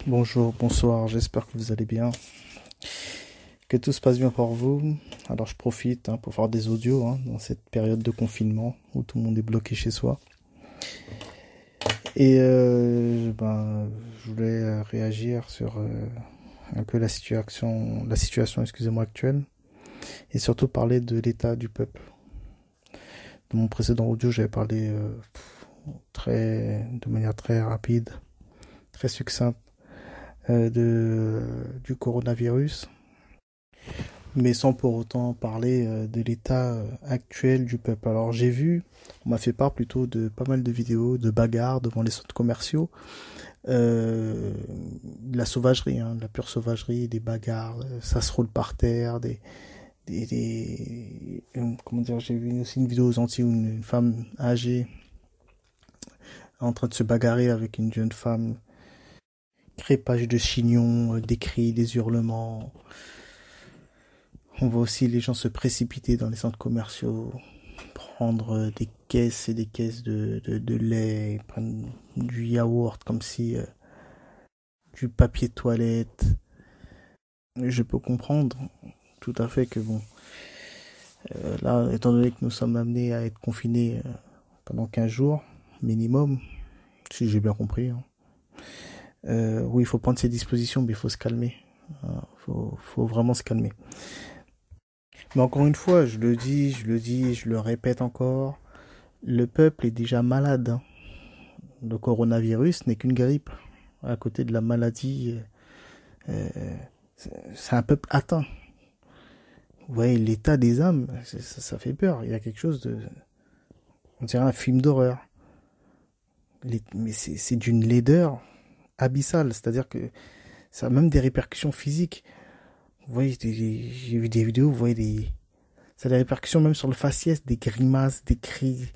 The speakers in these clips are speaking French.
Bonjour, bonsoir, j'espère que vous allez bien, que tout se passe bien pour vous. Alors je profite pour faire des audios dans cette période de confinement où tout le monde est bloqué chez soi. Et je voulais réagir sur un peu la situation excusez-moi, actuelle, et surtout parler de l'état du peuple. Dans mon précédent audio, j'avais parlé de manière très rapide, très succincte du coronavirus, mais sans pour autant parler de l'état actuel du peuple. Alors on m'a fait part plutôt de pas mal de vidéos de bagarres devant les centres commerciaux, de la sauvagerie, de la pure sauvagerie, des bagarres, ça se roule par terre, comment dire, j'ai vu aussi une vidéo aux Antilles où une femme âgée en train de se bagarrer avec une jeune femme, crépage de chignons, des cris, des hurlements. On voit aussi les gens se précipiter dans les centres commerciaux, prendre des caisses et des caisses de lait, ils prennent du yaourt comme si du papier de toilette. Je peux comprendre tout à fait que là, étant donné que nous sommes amenés à être confinés pendant 15 jours minimum, si j'ai bien compris, oui, il faut prendre ses dispositions, mais il faut se calmer. Faut vraiment se calmer. Mais encore une fois, je le répète encore, le peuple est déjà malade, hein. Le coronavirus n'est qu'une grippe. À côté de la maladie, euh, c'est un peuple atteint. Vous voyez, l'état des âmes, ça fait peur. Il y a quelque chose de... On dirait un film d'horreur. Mais c'est d'une laideur abyssale. C'est-à-dire que ça a même des répercussions physiques. Vous voyez, j'ai vu des vidéos, vous voyez ça a des répercussions même sur le faciès, des grimaces, des cris.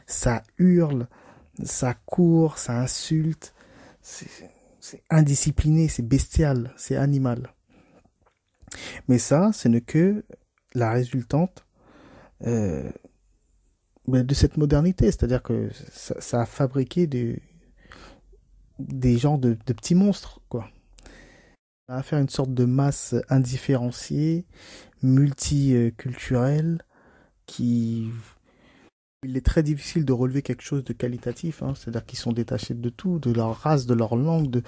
Ça hurle, ça court, ça insulte. C'est c'est indiscipliné, c'est bestial, c'est animal. Mais ça, ce n'est que la résultante euh, de cette modernité. C'est-à-dire que ça a fabriqué des genres de petits monstres, quoi. Ça a faire une sorte de masse indifférenciée, multiculturelle, qui... Il est très difficile de relever quelque chose de qualitatif, hein. C'est-à-dire qu'ils sont détachés de tout, de leur race, de leur langue, de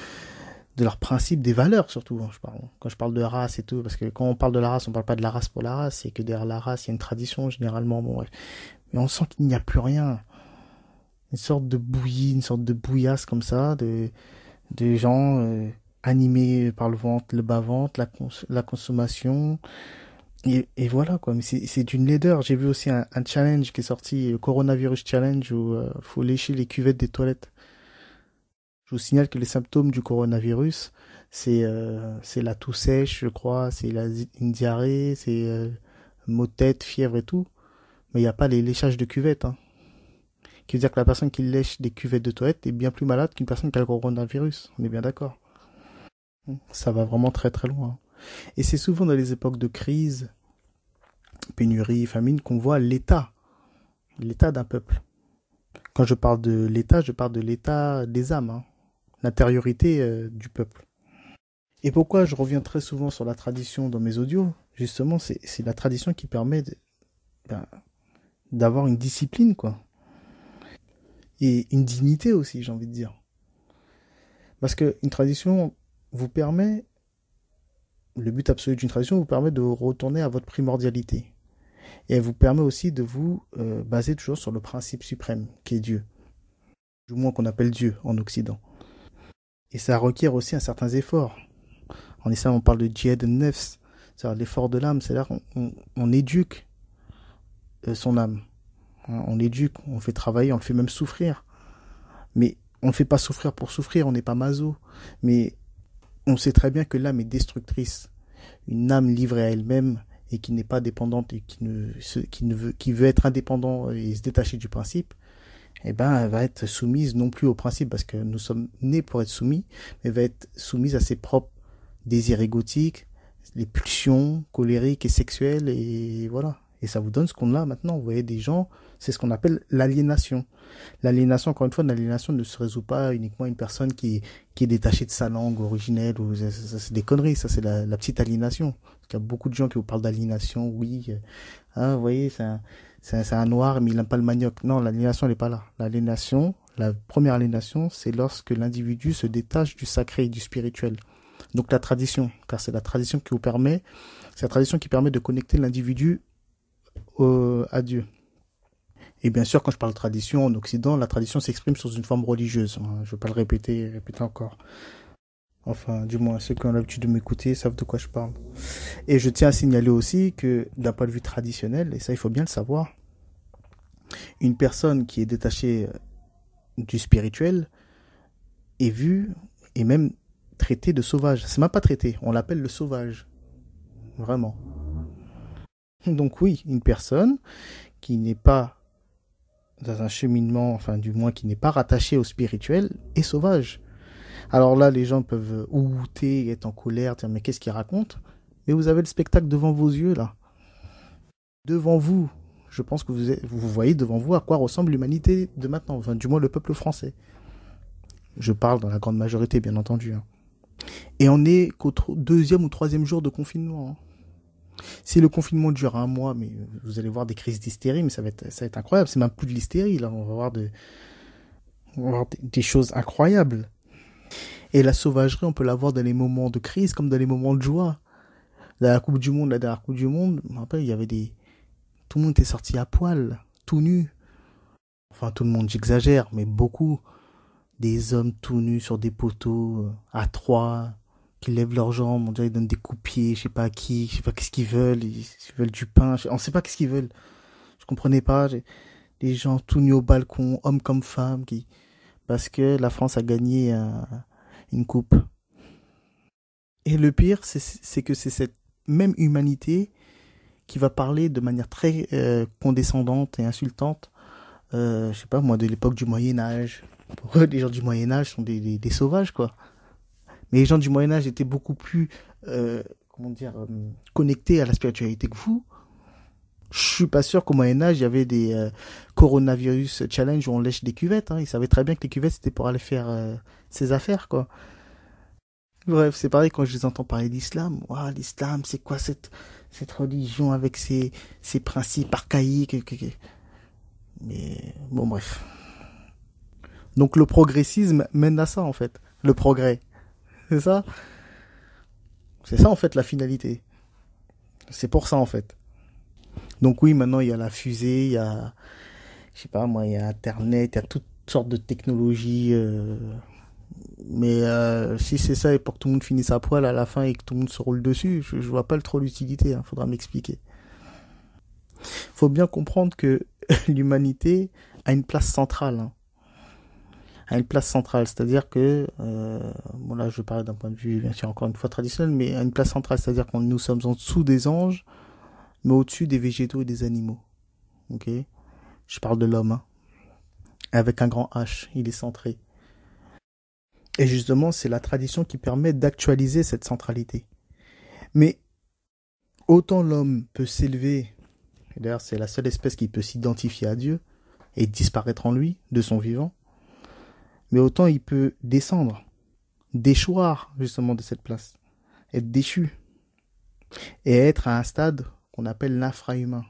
leurs principes, des valeurs surtout, hein, quand je parle de race et tout, parce que quand on parle de la race, on parle pas de la race pour la race, c'est que derrière la race, il y a une tradition généralement, bon, bref. Mais on sent qu'il n'y a plus rien. Une sorte de bouillie, une sorte de bouillasse comme ça, de gens animés par le ventre, le bas-ventre, la consommation. Et voilà quoi, mais c'est d'une laideur. J'ai vu aussi un challenge qui est sorti, le Coronavirus Challenge, où faut lécher les cuvettes des toilettes. Je vous signale que les symptômes du coronavirus, c'est la toux sèche, je crois, une diarrhée, c'est maux de tête, fièvre et tout. Mais il n'y a pas les léchages de cuvettes, hein. Qui veut dire que la personne qui lèche des cuvettes de toilette est bien plus malade qu'une personne qui a le coronavirus. On est bien d'accord. Ça va vraiment très très loin. Et c'est souvent dans les époques de crise, pénurie, famine, qu'on voit l'état d'un peuple. Quand je parle de l'état des âmes, hein, l'intériorité du peuple. Et pourquoi je reviens très souvent sur la tradition dans mes audios? Justement, c'est la tradition qui permet ben, d'avoir une discipline, quoi. Et une dignité aussi, j'ai envie de dire. Parce qu'une tradition vous permet, le but absolu d'une tradition vous permet de retourner à votre primordialité. Et elle vous permet aussi de vous baser toujours sur le principe suprême, qui est Dieu. Du moins qu'on appelle Dieu en Occident. Et ça requiert aussi un certain effort. En islam, on parle de djihad nefs, c'est-à-dire l'effort de l'âme, c'est-à-dire on éduque son âme. Hein, on l'éduque, on le fait travailler, on le fait même souffrir. Mais on ne fait pas souffrir pour souffrir, on n'est pas maso. Mais on sait très bien que l'âme est destructrice. Une âme livrée à elle-même et qui n'est pas dépendante et qui veut être indépendant et se détacher du principe, eh ben, elle va être soumise non plus au principe parce que nous sommes nés pour être soumis, mais va être soumise à ses propres désirs égotiques, les pulsions colériques et sexuelles et voilà. Et ça vous donne ce qu'on a maintenant. Vous voyez des gens, c'est ce qu'on appelle l'aliénation. L'aliénation, encore une fois, l'aliénation ne se résout pas uniquement à une personne qui est détachée de sa langue originelle. Ou, c'est des conneries, ça c'est la petite aliénation. Il y a beaucoup de gens qui vous parlent d'aliénation, oui. Vous voyez, c'est un noir, mais il n'aime pas le manioc. Non, l'aliénation, elle n'est pas là. L'aliénation, la première aliénation, c'est lorsque l'individu se détache du sacré et du spirituel. Donc la tradition, car c'est la tradition qui vous permet, c'est la tradition qui permet de connecter l'individu à Dieu. Et bien sûr, quand je parle de tradition en Occident, la tradition s'exprime sous une forme religieuse. Je ne vais pas le répéter encore. Enfin, du moins, ceux qui ont l'habitude de m'écouter savent de quoi je parle. Et je tiens à signaler aussi que, d'un point de vue traditionnel, et ça il faut bien le savoir, une personne qui est détachée du spirituel est vue et même traitée de sauvage. C'est même pas traité, on l'appelle le sauvage. Vraiment. Donc oui, une personne qui n'est pas dans un cheminement, enfin du moins qui n'est pas rattachée au spirituel, est sauvage. Alors là, les gens peuvent outer, être en colère, dire mais qu'est-ce qu'il raconte? Mais vous avez le spectacle devant vos yeux là. Devant vous. Je pense que vous voyez devant vous à quoi ressemble l'humanité de maintenant, enfin du moins le peuple français. Je parle dans la grande majorité, bien entendu. Et on est qu'au deuxième ou troisième jour de confinement. Si le confinement dure un mois, mais vous allez voir des crises d'hystérie, mais ça va être incroyable. C'est même plus de l'hystérie, là. On va voir des choses incroyables. Et la sauvagerie, on peut la voir dans les moments de crise comme dans les moments de joie. Dans la Coupe du Monde, la dernière Coupe du Monde, je me rappelle, il y avait tout le monde était sorti à poil, tout nu. Enfin, tout le monde, j'exagère, mais beaucoup. Des hommes tout nus sur des poteaux, à trois, qui lèvent leurs jambes, on dirait ils donnent des coups de pied, je sais pas à qui, je sais pas qu'est-ce qu'ils veulent, ils veulent du pain, on sait pas qu'est-ce qu'ils veulent. Je comprenais pas, des gens tout nus au balcon, hommes comme femmes, parce que la France a gagné une coupe. Et le pire, c'est que c'est cette même humanité qui va parler de manière très condescendante et insultante, je sais pas moi, de l'époque du Moyen-Âge. Pour eux, les gens du Moyen-Âge sont des sauvages, quoi. Mais les gens du Moyen-Âge étaient beaucoup plus, connectés à la spiritualité que vous. Je suis pas sûr qu'au Moyen-Âge, il y avait des coronavirus challenge où on lèche des cuvettes. Ils savaient très bien que les cuvettes, c'était pour aller faire ses affaires, quoi. Bref, c'est pareil quand je les entends parler d'islam. Ouah, l'islam, c'est quoi cette religion avec ses principes archaïques. Mais bon, bref. Donc le progressisme mène à ça, en fait. Le progrès. C'est ça? C'est ça, en fait, la finalité. C'est pour ça, en fait. Donc oui, maintenant, il y a la fusée, il y a, je sais pas moi, il y a Internet, il y a toutes sortes de technologies. Mais si c'est ça et pour que tout le monde finisse à poil à la fin et que tout le monde se roule dessus, je vois pas trop l'utilité. Faudra m'expliquer. Faut bien comprendre que l'humanité a une place centrale. A une place centrale, c'est-à-dire que, bon là je parle d'un point de vue bien sûr encore une fois traditionnel, mais à une place centrale, c'est-à-dire que nous sommes en dessous des anges, mais au-dessus des végétaux et des animaux. Ok? Je parle de l'homme, avec un grand H, il est centré. Et justement, c'est la tradition qui permet d'actualiser cette centralité. Mais autant l'homme peut s'élever, et d'ailleurs c'est la seule espèce qui peut s'identifier à Dieu et disparaître en lui, de son vivant, mais autant il peut descendre, déchoir justement de cette place, être déchu, et être à un stade qu'on appelle l'infrahumain,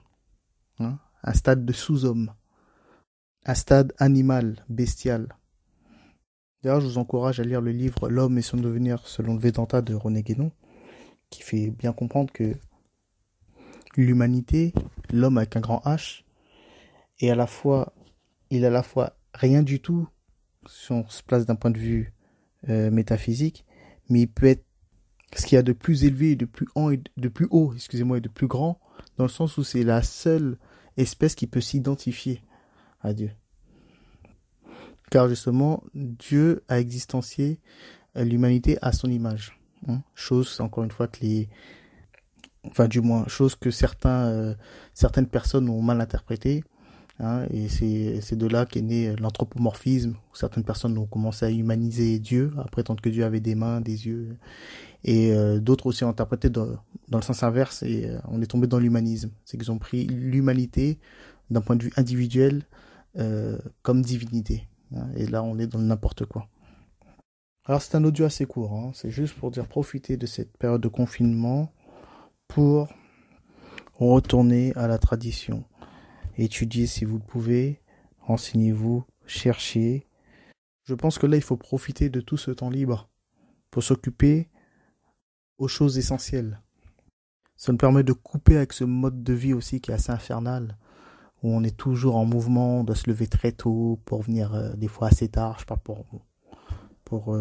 un stade de sous-homme, un stade animal, bestial. D'ailleurs, je vous encourage à lire le livre L'homme et son devenir selon le Vedanta de René Guénon, qui fait bien comprendre que l'humanité, l'homme avec un grand H, il est à la fois rien du tout si on se place d'un point de vue métaphysique, mais il peut être ce qu'il y a de plus élevé, de plus haut, et de plus grand, dans le sens où c'est la seule espèce qui peut s'identifier à Dieu. Car justement, Dieu a existencié l'humanité à son image. Chose, encore une fois, chose que certaines personnes ont mal interprétée. hein, et c'est de là qu'est né l'anthropomorphisme, où certaines personnes ont commencé à humaniser Dieu, à prétendre que Dieu avait des mains, des yeux, et d'autres aussi ont interprété dans le sens inverse, et on est tombé dans l'humanisme. C'est qu'ils ont pris l'humanité d'un point de vue individuel comme divinité, hein, et là on est dans le n'importe quoi. Alors c'est un audio assez court, hein, c'est juste pour dire profitez de cette période de confinement pour retourner à la tradition. Étudiez si vous le pouvez, renseignez-vous, cherchez. Je pense que là, il faut profiter de tout ce temps libre pour s'occuper aux choses essentielles. Ça nous permet de couper avec ce mode de vie aussi qui est assez infernal, où on est toujours en mouvement, on doit se lever très tôt pour venir des fois assez tard. Je parle pour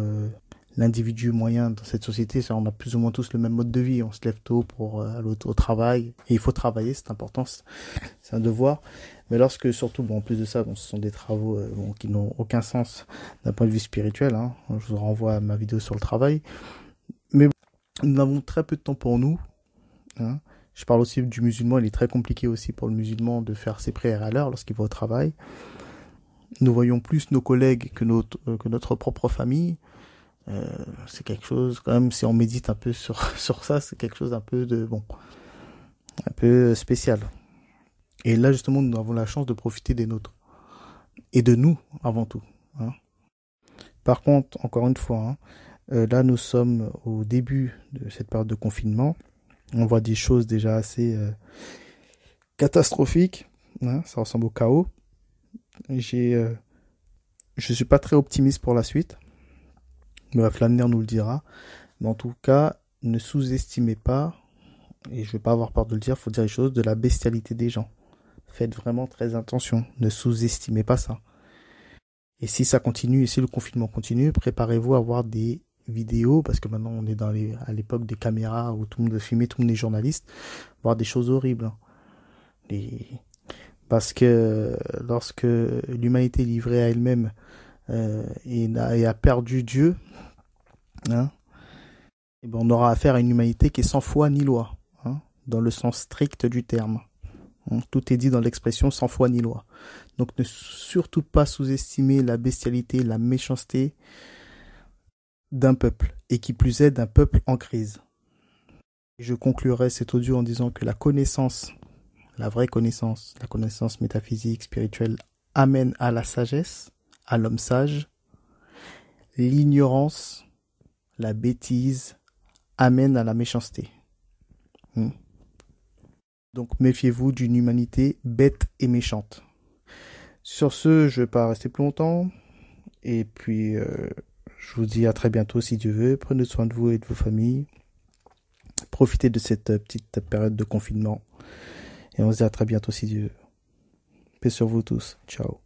l'individu moyen dans cette société, ça, on a plus ou moins tous le même mode de vie. On se lève tôt pour aller au travail. Et il faut travailler, c'est important, c'est un devoir. Mais lorsque, surtout, bon, en plus de ça, bon, ce sont des travaux qui n'ont aucun sens d'un point de vue spirituel. Hein. Je vous renvoie à ma vidéo sur le travail. Mais nous avons très peu de temps pour nous. Hein. Je parle aussi du musulman. Il est très compliqué aussi pour le musulman de faire ses prières à l'heure lorsqu'il va au travail. Nous voyons plus nos collègues que notre propre famille. C'est quelque chose, quand même, si on médite un peu sur ça, c'est quelque chose un peu un peu spécial. Et là, justement, nous avons la chance de profiter des nôtres. Et de nous, avant tout. Hein. Par contre, encore une fois, hein, là, nous sommes au début de cette période de confinement. On voit des choses déjà assez catastrophiques. Hein, ça ressemble au chaos. Je suis pas très optimiste pour la suite. Mais l'avenir nous le dira. Mais en tout cas, ne sous-estimez pas, et je vais pas avoir peur de le dire, faut dire les choses, de la bestialité des gens. Faites vraiment très attention. Ne sous-estimez pas ça. Et si ça continue, et si le confinement continue, préparez-vous à voir des vidéos, parce que maintenant on est à l'époque des caméras où tout le monde veut filmer, tout le monde est journaliste, voir des choses horribles. Parce que lorsque l'humanité est livrée à elle-même et a perdu Dieu, hein, et ben on aura affaire à une humanité qui est sans foi ni loi, hein, dans le sens strict du terme. Tout est dit dans l'expression sans foi ni loi. Donc ne surtout pas sous-estimer la bestialité, la méchanceté d'un peuple, et qui plus est d'un peuple en crise. Et je conclurai cet audio en disant que la connaissance, la vraie connaissance, la connaissance métaphysique, spirituelle, amène à la sagesse, à l'homme sage. L'ignorance, la bêtise, amène à la méchanceté. Donc méfiez-vous d'une humanité bête et méchante. Sur ce, je ne vais pas rester plus longtemps. Et puis, je vous dis à très bientôt si Dieu veut. Prenez soin de vous et de vos familles. Profitez de cette petite période de confinement. Et on se dit à très bientôt si Dieu veut. Paix sur vous tous. Ciao.